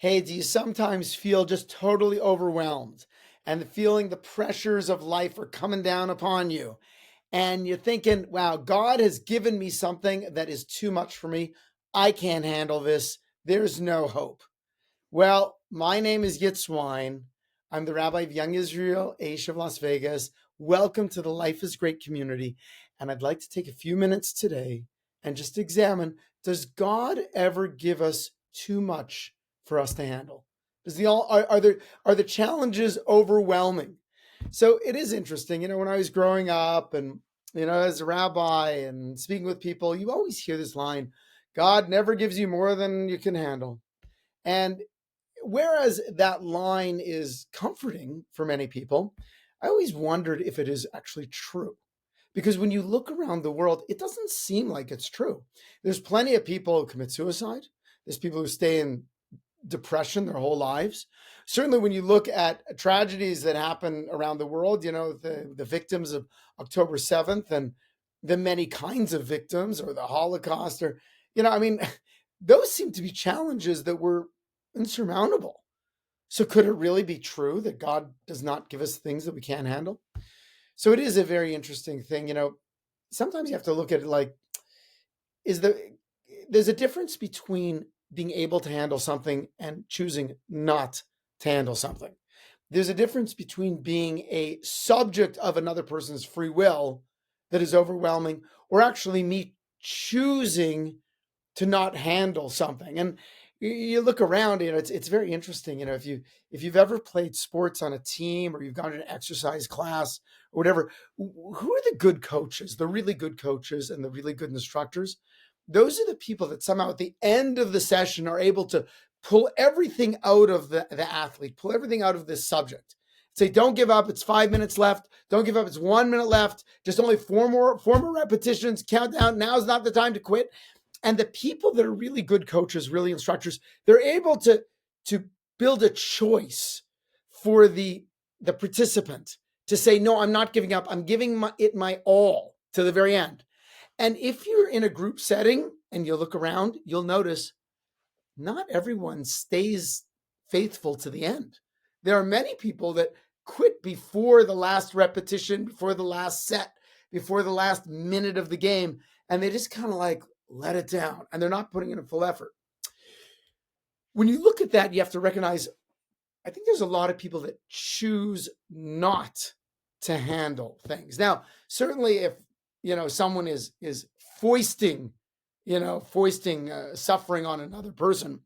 Hey, do you sometimes feel just totally overwhelmed and feeling the pressures of life are coming down upon you? And you're thinking, wow, God has given me something that is too much for me. I can't handle this. There's no hope. Well, my name is Yitzwyne. I'm the rabbi of Young Israel, Aish of Las Vegas. Welcome to the Life is Great community. And I'd like to take a few minutes today and just examine, does God ever give us too much for us to handle? Are the challenges overwhelming? So it is interesting, when I was growing up and, as a rabbi and speaking with people, you always hear this line, God never gives you more than you can handle. And whereas that line is comforting for many people, I always wondered if it is actually true. Because when you look around the world, it doesn't seem like it's true. There's plenty of people who commit suicide. There's people who stay in depression their whole lives. Certainly, when you look at tragedies that happen around the world, the victims of October 7th and the many kinds of victims, or the Holocaust, or, those seem to be challenges that were insurmountable. So could it really be true that God does not give us things that we can't handle? So it is a very interesting thing. Sometimes you have to look at it like, there's a difference between being able to handle something and choosing not to handle something. There's a difference between being a subject of another person's free will that is overwhelming, or actually me choosing to not handle something. And you look around, it's very interesting. If you've ever played sports on a team, or you've gone to an exercise class or whatever, who are the good coaches, the really good coaches and the really good instructors? Those are the people that somehow at the end of the session are able to pull everything out of the athlete, pull everything out of this subject. Say, don't give up. It's 5 minutes left. Don't give up. It's 1 minute left. Just only four more repetitions. Count down. Now's not the time to quit. And the people that are really good coaches, really instructors, they're able to build a choice for the participant to say, no, I'm not giving up. I'm giving it my all to the very end. And if you're in a group setting and you look around, you'll notice not everyone stays faithful to the end. There are many people that quit before the last repetition, before the last set, before the last minute of the game, and they just kind of like let it down, and they're not putting in a full effort. When you look at that, you have to recognize, I think there's a lot of people that choose not to handle things. Now, certainly if, someone is foisting suffering on another person,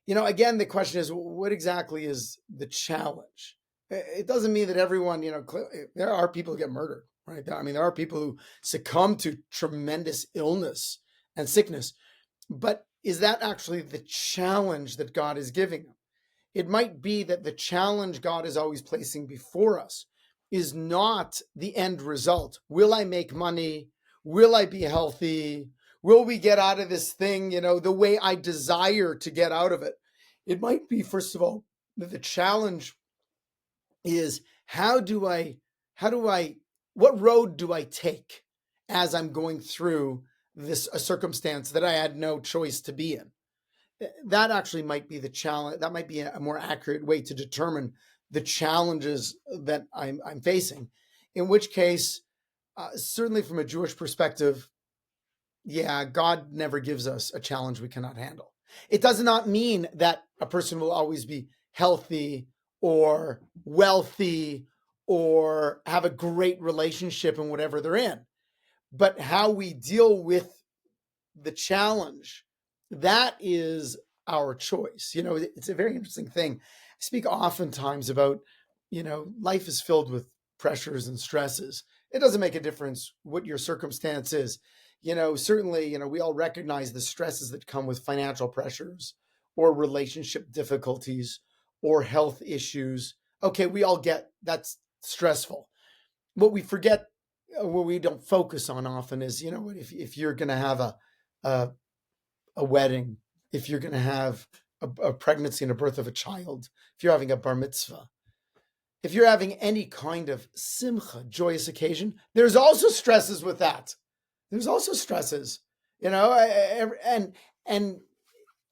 again, the question is, what exactly is the challenge? It doesn't mean that everyone, there are people who get murdered, right? There are people who succumb to tremendous illness and sickness, but is that actually the challenge that God is giving them? It might be that the challenge God is always placing before us is not the end result. Will I make money? Will I be healthy? Will we get out of this thing, the way I desire to get out of it? It might be, first of all, that the challenge is what road do I take as I'm going through a circumstance that I had no choice to be in? That actually might be the challenge. That might be a more accurate way to determine the challenges that I'm facing. In which case, certainly from a Jewish perspective, yeah, God never gives us a challenge we cannot handle. It does not mean that a person will always be healthy or wealthy or have a great relationship in whatever they're in. But how we deal with the challenge, that is our choice. It's a very interesting thing. I speak oftentimes about, life is filled with pressures and stresses. It doesn't make a difference what your circumstance is. Certainly, we all recognize the stresses that come with financial pressures or relationship difficulties or health issues. Okay, we all get that's stressful. What we forget, what we don't focus on often is, if you're going to have a wedding, if you're going to have a pregnancy and a birth of a child, if you're having a bar mitzvah, if you're having any kind of simcha, joyous occasion, there's also stresses with that. There's also stresses, and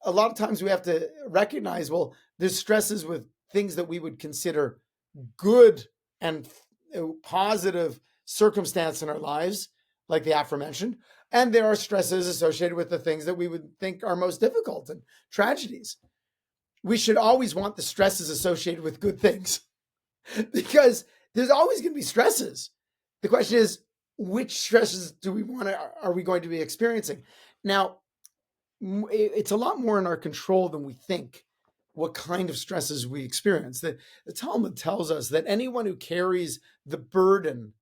a lot of times we have to recognize, well, there's stresses with things that we would consider good and positive circumstance in our lives, like the aforementioned. And there are stresses associated with the things that we would think are most difficult and tragedies. We should always want the stresses associated with good things because there's always going to be stresses. The question is, which stresses are we going to be experiencing? Now, it's a lot more in our control than we think what kind of stresses we experience. The Talmud tells us that anyone who carries the burden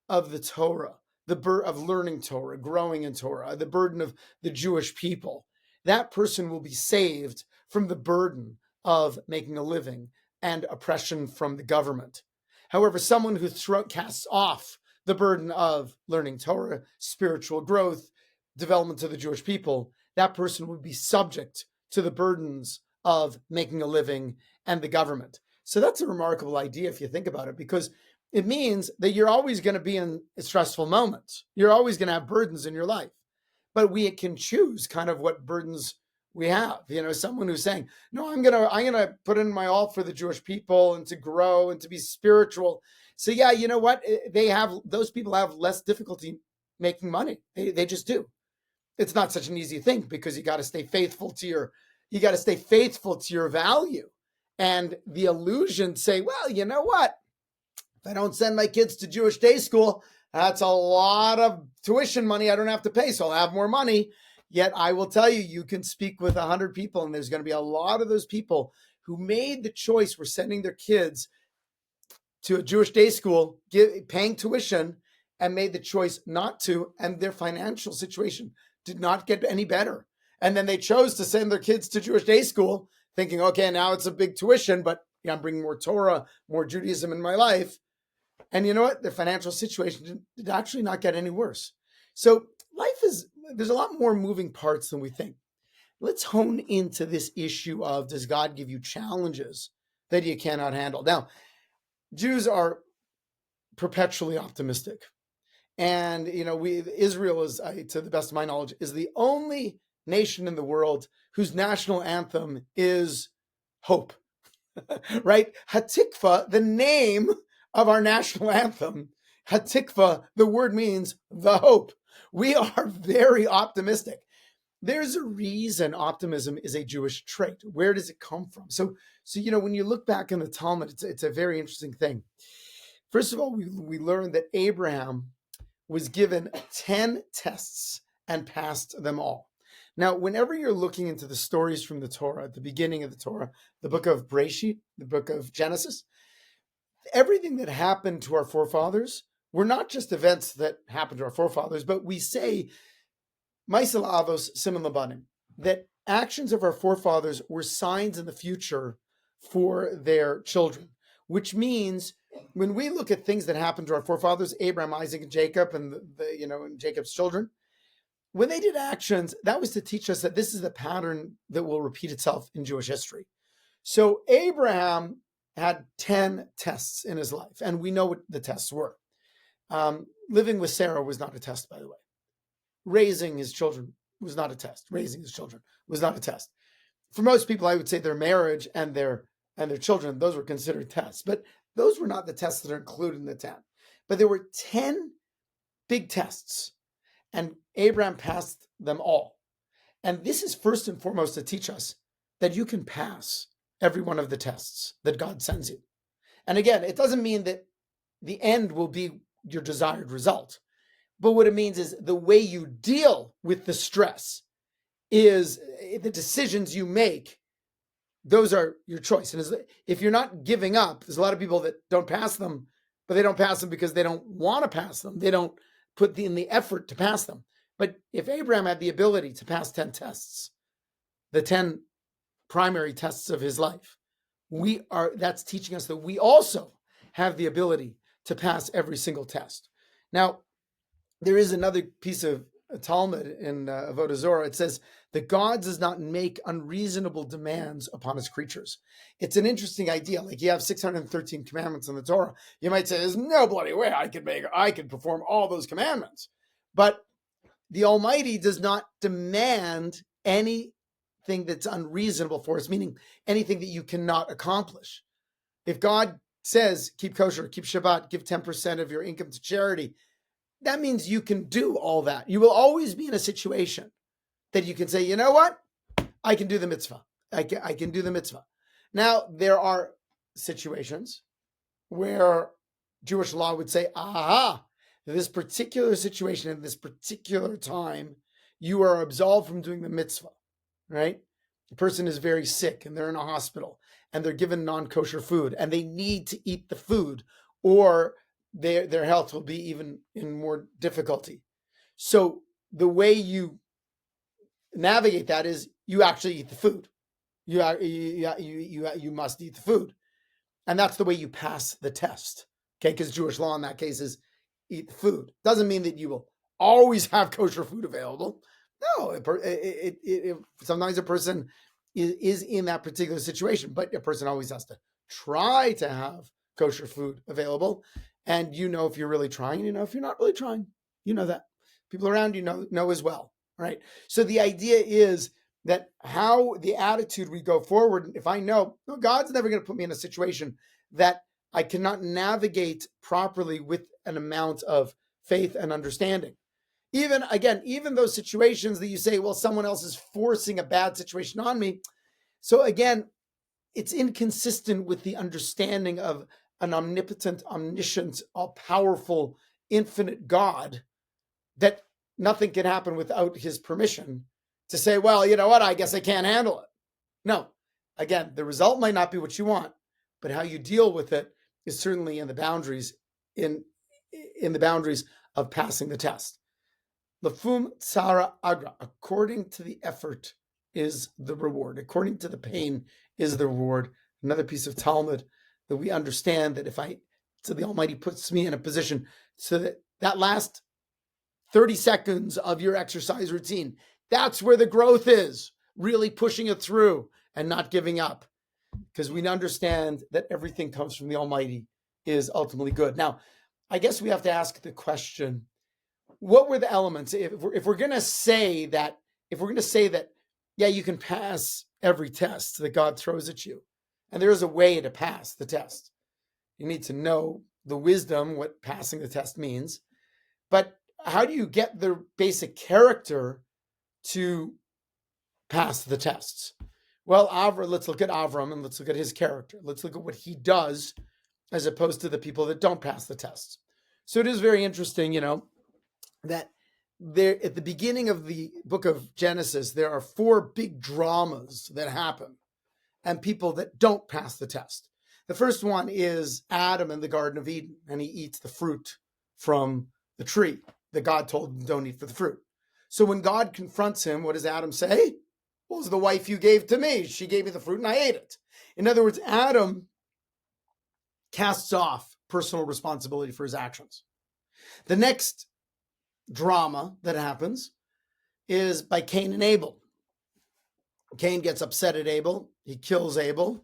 of the Torah, of learning Torah, growing in Torah, the burden of the Jewish people, that person will be saved from the burden of making a living and oppression from the government. However, someone who casts off the burden of learning Torah, spiritual growth, development of the Jewish people, that person would be subject to the burdens of making a living and the government. So that's a remarkable idea if you think about it, because it means that you're always going to be in stressful moments. You're always going to have burdens in your life, but we can choose kind of what burdens we have. Someone who's saying, no, I'm going to put in my all for the Jewish people and to grow and to be spiritual. So yeah, you know what? Those people have less difficulty making money. They just do. It's not such an easy thing because you got to stay faithful to your value. And the illusion say, well, you know what? If I don't send my kids to Jewish day school, that's a lot of tuition money I don't have to pay, so I'll have more money. Yet I will tell you, you can speak with 100 people, and there's going to be a lot of those people who made the choice, were sending their kids to a Jewish day school, paying tuition, and made the choice not to, and their financial situation did not get any better. And then they chose to send their kids to Jewish day school, thinking, okay, now it's a big tuition, but I'm bringing more Torah, more Judaism in my life. And you know what? Their financial situation did actually not get any worse. So there's a lot more moving parts than we think. Let's hone into this issue of, does God give you challenges that you cannot handle? Now, Jews are perpetually optimistic. And, Israel is, to the best of my knowledge, is the only nation in the world whose national anthem is hope, right? Hatikva, the name of our national anthem, Hatikva, the word means the hope. We are very optimistic. There's a reason optimism is a Jewish trait. Where does it come from? So when you look back in the Talmud, it's a very interesting thing. First of all, we learned that Abraham was given 10 tests and passed them all. Now, whenever you're looking into the stories from the Torah, at the beginning of the Torah, the book of Bereshit, the book of Genesis, everything that happened to our forefathers were not just events that happened to our forefathers, but we say, Maisel Avos Siman Labanim, that actions of our forefathers were signs in the future for their children, which means when we look at things that happened to our forefathers, Abraham, Isaac, and Jacob, and and Jacob's children, when they did actions, that was to teach us that this is the pattern that will repeat itself in Jewish history. So Abraham had 10 tests in his life, and we know what the tests were. Living with Sarah was not a test, by the way. Raising his children was not a test. Raising his children was not a test. For most people, I would say their marriage and their children, those were considered tests. But those were not the tests that are included in the 10. But there were 10 big tests, and Abraham passed them all. And this is first and foremost to teach us that you can pass every one of the tests that God sends you. And again, it doesn't mean that the end will be your desired result. But what it means is the way you deal with the stress is the decisions you make. Those are your choice. And if you're not giving up, there's a lot of people that don't pass them, but they don't pass them because they don't want to pass them. They don't put in the effort to pass them. But if Abraham had the ability to pass 10 tests, the 10 primary tests of his life, that's teaching us that we also have the ability to pass every single test. Now, there is another piece of Talmud in Avodah Zorah. It says that God does not make unreasonable demands upon his creatures. It's an interesting idea. Like, you have 613 commandments in the Torah. You might say, there's no bloody way I could perform all those commandments. But the Almighty does not demand any anything that's unreasonable for us, meaning anything that you cannot accomplish. If God says, keep kosher, keep Shabbat, give 10% of your income to charity, that means you can do all that. You will always be in a situation that you can say, you know what? I can do the mitzvah. I can do the mitzvah. Now, there are situations where Jewish law would say, aha, this particular situation at this particular time, you are absolved from doing the mitzvah, right? The person is very sick and they're in a hospital and they're given non-kosher food and they need to eat the food or their health will be even in more difficulty. So the way you navigate that is you actually eat the food. You must eat the food. And that's the way you pass the test. Okay, because Jewish law in that case is eat the food. Doesn't mean that you will always have kosher food available. No, sometimes a person is in that particular situation, but a person always has to try to have kosher food available. And you know if you're really trying, you know if you're not really trying. You know that. People around you know as well, right? So the idea is that how the attitude we go forward, if I know, no, God's never going to put me in a situation that I cannot navigate properly with an amount of faith and understanding. Even those situations that you say, well, someone else is forcing a bad situation on me. So again, it's inconsistent with the understanding of an omnipotent, omniscient, all-powerful, infinite God that nothing can happen without his permission to say, well, you know what, I guess I can't handle it. No, again, the result might not be what you want, but how you deal with it is certainly in the boundaries, in the boundaries of passing the test. Lafum tsara agra, according to the effort is the reward. According to the pain is the reward. Another piece of Talmud that we understand that so the Almighty puts me in a position so that last 30 seconds of your exercise routine, that's where the growth is, really pushing it through and not giving up. Because we understand that everything comes from the Almighty is ultimately good. Now, I guess we have to ask the question, what were the elements? If we're going to say that, yeah, you can pass every test that God throws at you, and there is a way to pass the test. You need to know the wisdom, what passing the test means. But how do you get the basic character to pass the tests? Well, let's look at Avraham and let's look at his character. Let's look at what he does as opposed to the people that don't pass the tests. So it is very interesting, that there at the beginning of the book of Genesis, there are 4 big dramas that happen and people that don't pass the test. The first one is Adam in the Garden of Eden, and he eats the fruit from the tree that God told him don't eat for the fruit. So when God confronts him, what does Adam say? Well, it's the wife you gave to me. She gave me the fruit and I ate it. In other words, Adam casts off personal responsibility for his actions. The next drama that happens is by Cain and Abel. Cain gets upset at Abel. He kills Abel.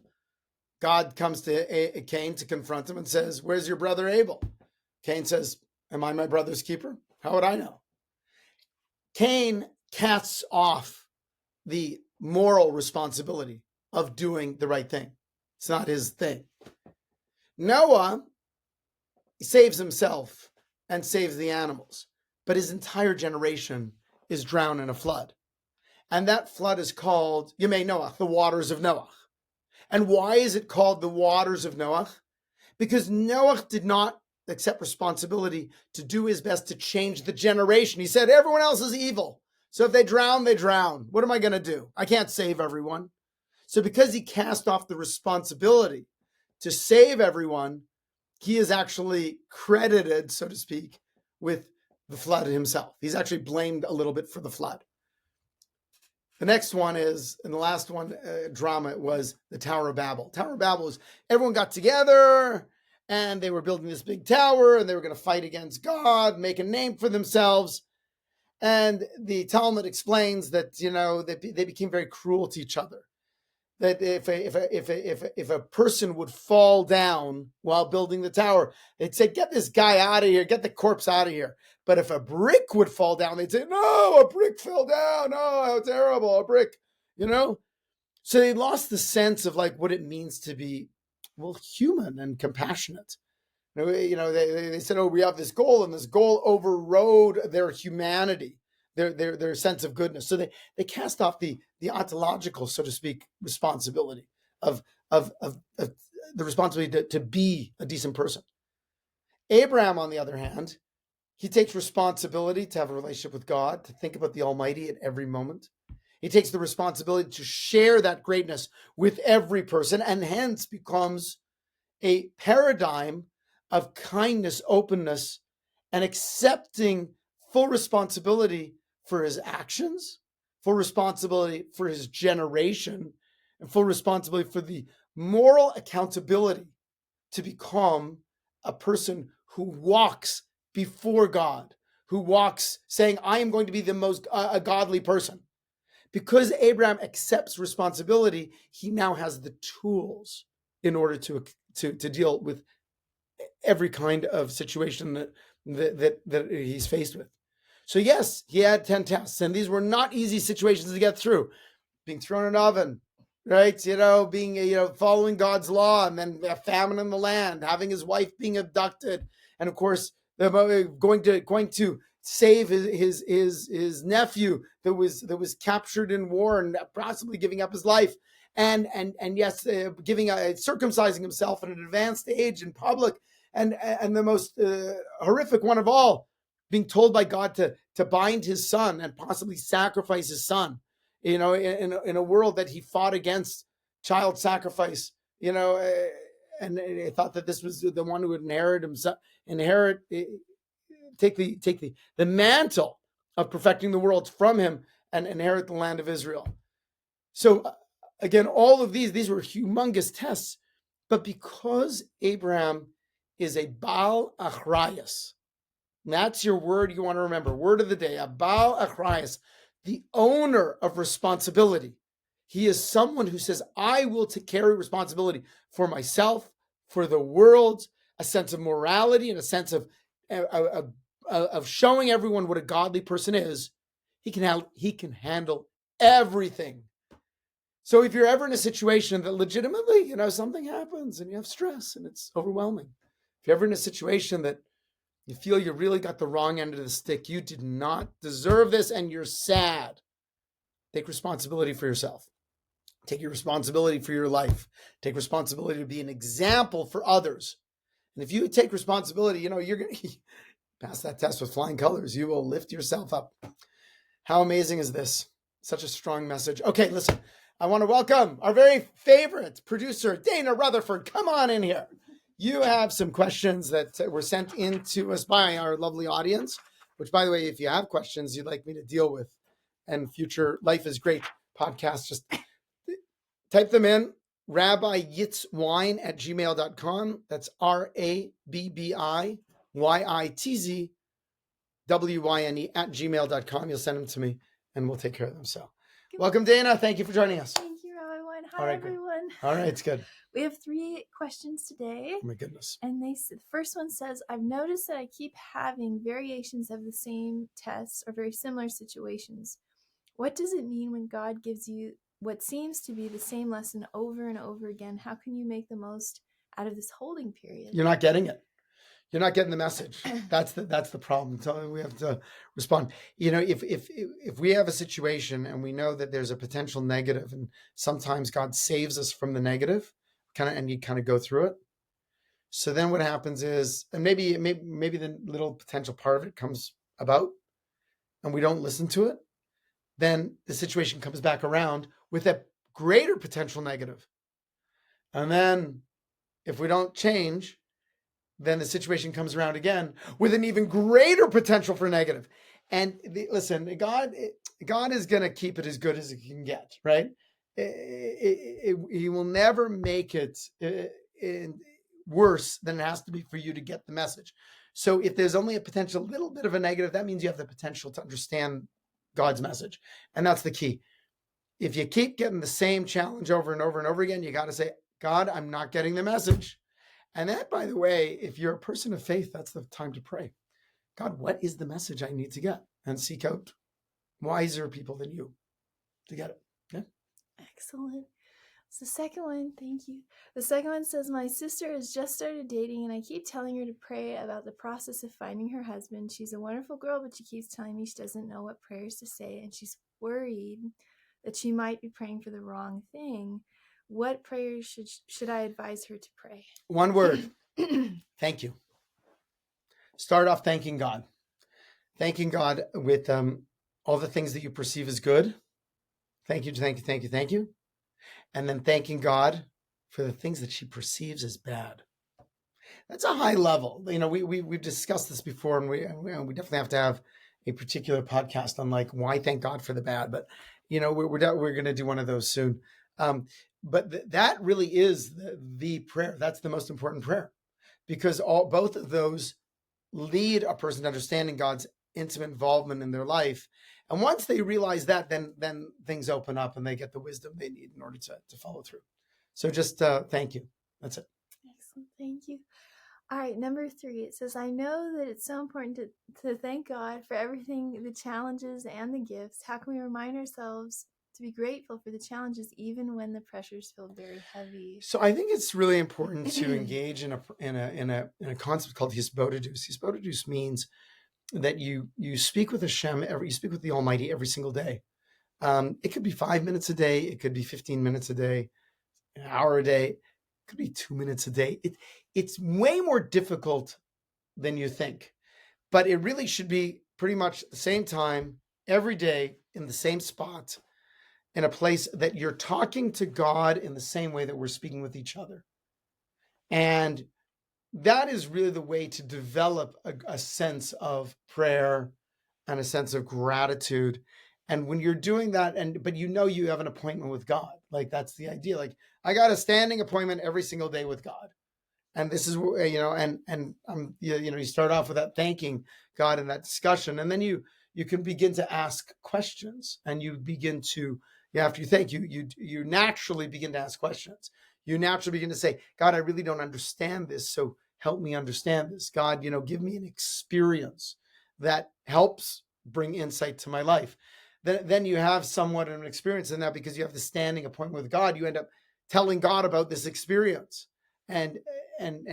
God comes to Cain to confront him and says, where's your brother Abel? Cain says, am I my brother's keeper? How would I know? Cain casts off the moral responsibility of doing the right thing. It's not his thing. Noah saves himself and saves the animals, but his entire generation is drowned in a flood. And that flood is called, Yemei Noach, the waters of Noach. And why is it called the waters of Noach? Because Noach did not accept responsibility to do his best to change the generation. He said, everyone else is evil. So if they drown, they drown. What am I going to do? I can't save everyone. So because he cast off the responsibility to save everyone, he is actually credited, so to speak, with the flood himself. He's actually blamed a little bit for the flood. The next one is, and the last one, drama, was the Tower of Babel. Tower of Babel is everyone got together and they were building this big tower and they were going to fight against God, make a name for themselves. And the Talmud explains that, they became very cruel to each other. That if a person would fall down while building the tower, they'd say, get this guy out of here, get the corpse out of here. But if a brick would fall down, they'd say, no, a brick fell down. Oh, how terrible, a brick. So they lost the sense of like what it means to be, well, human and compassionate. They said, oh, we have this goal, and this goal overrode their humanity, their sense of goodness. So they cast off the ontological, so to speak, responsibility of the responsibility to be a decent person. Abraham, on the other hand, he takes responsibility to have a relationship with God, to think about the Almighty at every moment. He takes the responsibility to share that greatness with every person, and hence becomes a paradigm of kindness, openness, and accepting full responsibility for his actions, full responsibility for his generation, and full responsibility for the moral accountability to become a person who walks before God, who walks saying, I am going to be the most a godly person. Because Abraham accepts responsibility, he now has the tools in order to deal with every kind of situation that he's faced with. So yes, he had 10 tests, and these were not easy situations to get through. Being thrown in an oven, right? Being, following God's law, and then a famine in the land, having his wife being abducted, and of course, going to save his nephew that was captured in war and possibly giving up his life, and yes, circumcising himself at an advanced age in public, and the most horrific one of all, being told by God to bind his son and possibly sacrifice his son, in a world that he fought against child sacrifice, and I thought that this was the one who would take the mantle of perfecting the world from him and inherit the land of Israel. So again, all of these were humongous tests, but because Abraham is a Baal Achrayas, that's your word you want to remember, word of the day, a Baal Achrayas, the owner of responsibility. He is someone who says, I will carry responsibility for myself, for the world, a sense of morality and a sense of showing everyone what a godly person is. He can handle everything. So if you're ever in a situation that legitimately, something happens and you have stress and it's overwhelming, if you're ever in a situation that you feel you really got the wrong end of the stick, you did not deserve this, and you're sad, take responsibility for yourself. Take your responsibility for your life. Take responsibility to be an example for others. And if you take responsibility, you're going to pass that test with flying colors. You will lift yourself up. How amazing is this? Such a strong message. Okay, listen, I want to welcome our very favorite producer, Dana Rutherford. Come on in here. You have some questions that were sent in to us by our lovely audience, which, by the way, if you have questions you'd like me to deal with and future Life is Great podcast, just type them in, rabbiyitzwyne at gmail.com. That's RABBIYITZWYNE at gmail.com. You'll send them to me and we'll take care of them. So welcome, Dana. Thank you for joining us. Thank you, Rabbi Wyne. Hi, everyone. All right, it's good. We have 3 questions today. Oh, my goodness. And the first one says, I've noticed that I keep having variations of the same tests or very similar situations. What does it mean when God gives you what seems to be the same lesson over and over again? How can you make the most out of this holding period? You're not getting it. You're not getting the message. That's the problem. So we have to respond. If we have a situation and we know that there's a potential negative, and sometimes God saves us from the negative, and you kind of go through it. So then what happens is, and maybe the little potential part of it comes about, and we don't listen to it, then the situation comes back around with a greater potential negative. And then if we don't change, then the situation comes around again with an even greater potential for negative. And listen, God is going to keep it as good as it can get, right? He will never make it worse than it has to be for you to get the message. So if there's only a potential little bit of a negative, that means you have the potential to understand God's message. And that's the key. If you keep getting the same challenge over and over and over again, you got to say, God, I'm not getting the message. And that, by the way, if you're a person of faith, that's the time to pray. God, what is the message I need to get? And seek out wiser people than you to get it. Okay? Excellent. So the second one, thank you. The second one says, my sister has just started dating and I keep telling her to pray about the process of finding her husband. She's a wonderful girl, but she keeps telling me she doesn't know what prayers to say and she's worried that she might be praying for the wrong thing. What prayers should I advise her to pray? One word. Thank you. Start off thanking God. Thanking God with all the things that you perceive as good. Thank you, thank you, thank you, thank you. And then thanking God for the things that she perceives as bad. That's a high level. You know, we've discussed this before, and we definitely have to have a particular podcast on like why thank God for the bad. But you know, we're going to do one of those soon. But that really is the prayer. That's the most important prayer, because both of those lead a person to understanding God's intimate involvement in their life. And once they realize that, then things open up and they get the wisdom they need in order to follow through. So just thank you. That's it. Excellent. Thank you. All right, number 3, it says, I know that it's so important to thank God for everything, the challenges and the gifts. How can we remind ourselves to be grateful for the challenges even when the pressures feel very heavy? So I think it's really important to engage in a concept called hisbodedus. Hisbodedus means that you speak with Hashem, you speak with the Almighty every single day. It could be 5 minutes a day. It could be 15 minutes a day, an hour a day. It could be 2 minutes a day. It's way more difficult than you think, but it really should be pretty much the same time every day in the same spot, in a place that you're talking to God in the same way that we're speaking with each other. And that is really the way to develop a sense of prayer and a sense of gratitude. And when you're doing that, but you know you have an appointment with God, like that's the idea. Like I got a standing appointment every single day with God. And this is, you know, you start off with that thanking God in that discussion. And then you can begin to ask questions, and you begin to, after you thank, you naturally begin to ask questions. You naturally begin to say, God, I really don't understand this. So help me understand this. God, give me an experience that helps bring insight to my life. Then you have somewhat of an experience in that, because you have the standing appointment with God. You end up telling God about this experience and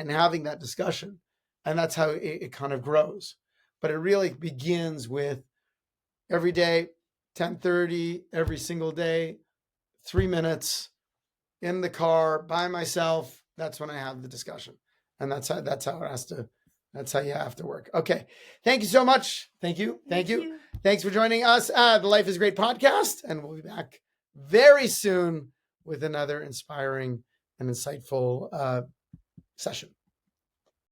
having that discussion. And that's how it kind of grows. But it really begins with every day, 10:30, every single day, 3 minutes in the car by myself. That's when I have the discussion. And that's how you have to work. Okay. Thank you so much. Thank you. Thanks for joining us. The Life is Great podcast. And we'll be back very soon with another inspiring and insightful session.